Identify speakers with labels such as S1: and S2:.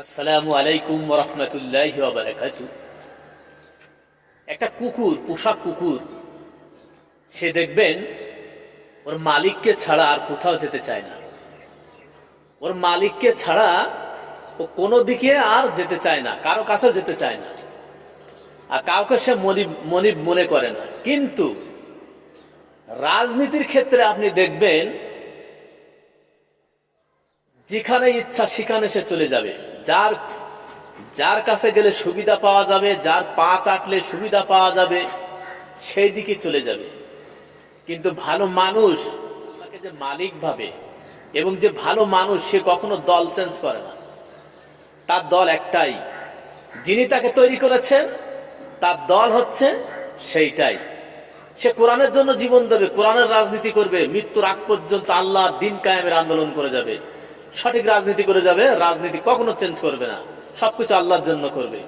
S1: আসসালামু আলাইকুম ওয়া রাহমাতুল্লাহি ওয়া বারাকাতুহু। একটা কুকুর, পোষা কুকুর, সে দেখবেন ওর মালিককে ছাড়া আর কোথাও যেতে চায় না। ওর মালিককে ছাড়া ও কোনো দিকে আর যেতে চায় না, কারো কাছেও যেতে চায় না, আর কাউকে সে মনিব মনে করে না। কিন্তু রাজনীতির ক্ষেত্রে আপনি দেখবেন যেখানে ইচ্ছা সেখানে সে চলে যাবে। যার যার কাছে গেলে সুবিধা পাওয়া যাবে, যার পা চাটলে সুবিধা পাওয়া যাবে, সেই দিকে চলে যাবে। কিন্তু ভালো মানুষ তাকে যে মালিক ভাবে, এবং যে ভালো মানুষ সে কখনো দল চেঞ্জ করে না। তার দল একটাই, যিনি তাকে তৈরি করেছেন তার দল হচ্ছে সেইটাই। সে কোরআনের জন্য জীবন দেবে, কোরআনের রাজনীতি করবে, মৃত্যুর আগ পর্যন্ত আল্লাহর দ্বীন কায়েমের আন্দোলন করে যাবে, সঠিক রাজনীতি করে যাবে। রাজনীতি কখনো চেঞ্জ করবে না, সবকিছু আল্লাহর জন্য করবে।